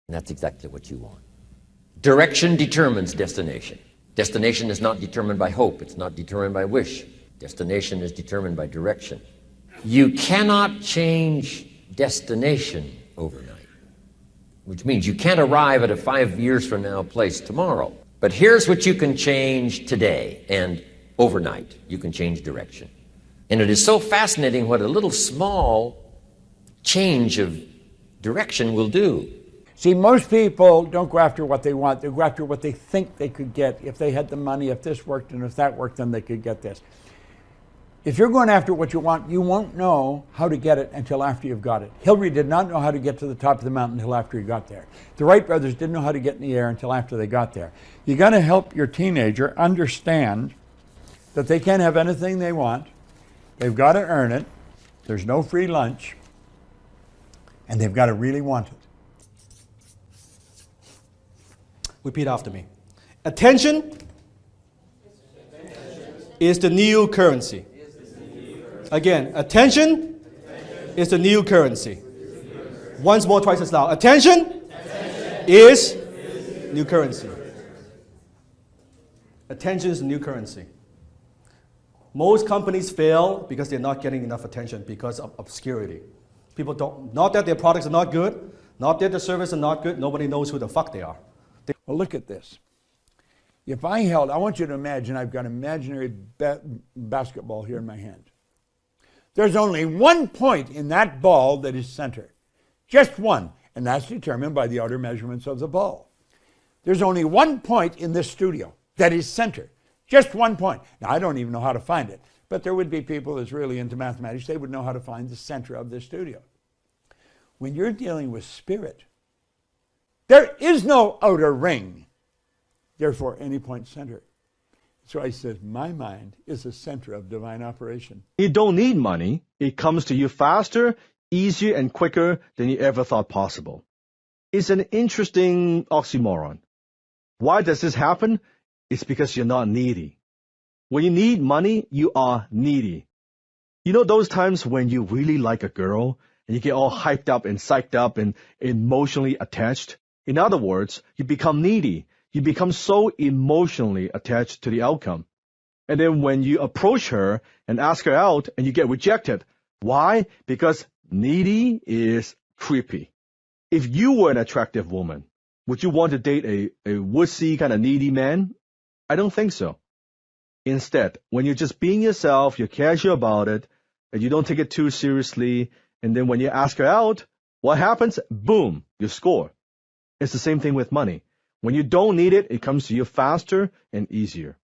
And that's exactly what you want. Direction determines destination. Destination is not determined by hope. It's not determined by wish. Destination is determined by direction. You cannot change destination overnight, which means you can't arrive at a 5 years from now place tomorrow. But here's what you can change today, and overnight you can change direction. And it is so fascinating what a little small change of direction will do. See, most people don't go after what they want. They go after what they think they could get. If they had the money, if this worked, and if that worked, then they could get this. If you're going after what you want, you won't know how to get it until after you've got it. Hillary did not know how to get to the top of the mountain until after he got there. The Wright brothers didn't know how to get in the air until after they got there. You got to help your teenager understand that they can't have anything they want. They've got to earn it. There's no free lunch. And they've got to really want it. Repeat after me. Attention is the new currency. Again, attention is the new currency. Once more, twice as loud. Attention is new currency. Attention is the new currency. Most companies fail because they're not getting enough attention because of obscurity. People don't, not that their products are not good, not that their services are not good, nobody knows who the fuck they are. Well, look at this. If I held, I want you to imagine I've got an imaginary basketball here in my hand. There's only one point in that ball that is center. Just one. And that's determined by the outer measurements of the ball. There's only one point in this studio that is center. Just one point. Now, I don't even know how to find it. But there would be people that's really into mathematics. They would know how to find the center of this studio. When you're dealing with spirit, there is no outer ring. Therefore, any point center. So I said, my mind is the center of divine operation. You don't need money. It comes to you faster, easier, and quicker than you ever thought possible. It's an interesting oxymoron. Why does this happen? It's because you're not needy. When you need money, you are needy. You know those times when you really like a girl and you get all hyped up and psyched up and emotionally attached? In other words, you become needy. You become so emotionally attached to the outcome. And then when you approach her and ask her out and you get rejected. Why? Because needy is creepy. If you were an attractive woman, would you want to date a wussy kind of needy man? I don't think so. Instead, when you're just being yourself, you're casual about it, and you don't take it too seriously, and then when you ask her out, what happens? Boom, you score. It's the same thing with money. When you don't need it, it comes to you faster and easier.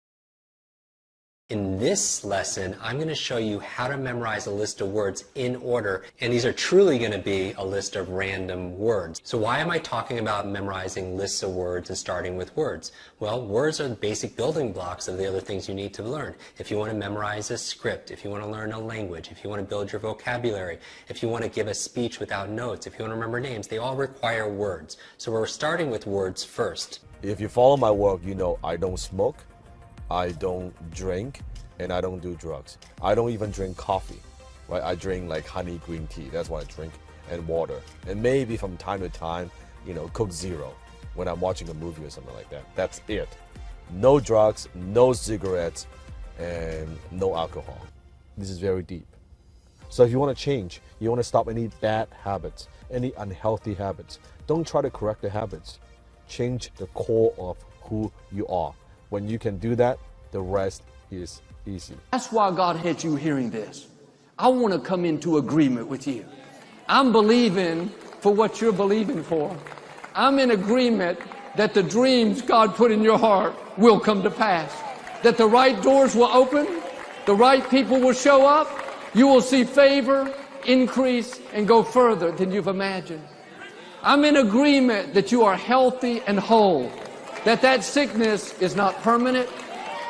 In this lesson, I'm going to show you how to memorize a list of words in order, and these are truly going to be a list of random words. So why am I talking about memorizing lists of words and starting with words? Well, words are the basic building blocks of the other things you need to learn. If you want to memorize a script, if you want to learn a language, if you want to build your vocabulary, if you want to give a speech without notes, if you want to remember names, they all require words. So we're starting with words first. If you follow my work, you know I don't smoke, I don't drink, and I don't do drugs. I don't even drink coffee, right? I drink like honey green tea, that's what I drink, and water. And maybe from time to time, you know, Coke Zero when I'm watching a movie or something like that. That's it. No drugs, no cigarettes, and no alcohol. This is very deep. So if you want to change, you want to stop any bad habits, any unhealthy habits, don't try to correct the habits. Change the core of who you are. When you can do that, the rest is easy. That's why God had you hearing this. I want to come into agreement with you. I'm believing for what you're believing for. I'm in agreement that the dreams God put in your heart will come to pass. That the right doors will open, the right people will show up, you will see favor, increase, and go further than you've imagined. I'm in agreement that you are healthy and whole, that sickness is not permanent,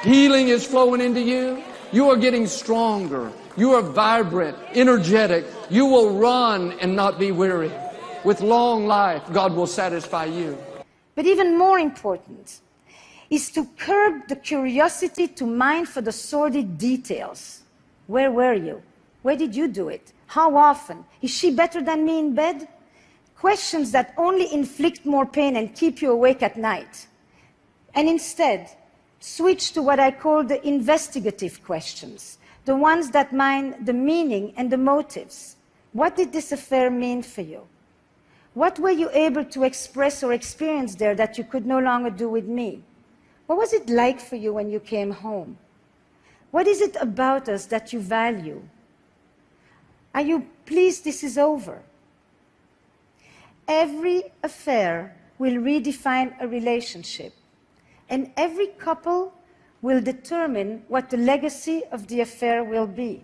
healing is flowing into you, you are getting stronger, you are vibrant, energetic, you will run and not be weary. With long life, God will satisfy you. But even more important is to curb the curiosity to mine for the sordid details. Where were you? Where did you do it? How often? Is she better than me in bed? questions that only inflict more pain and keep you awake at night, and instead switch to what I call the investigative questions, the ones that mine the meaning and the motives. What did this affair mean for you? What were you able to express or experience there that you could no longer do with me? What was it like for you when you came home? What is it about us that you value? Are you pleased this is over? Every affair will redefine a relationship, and every couple will determine what the legacy of the affair will be.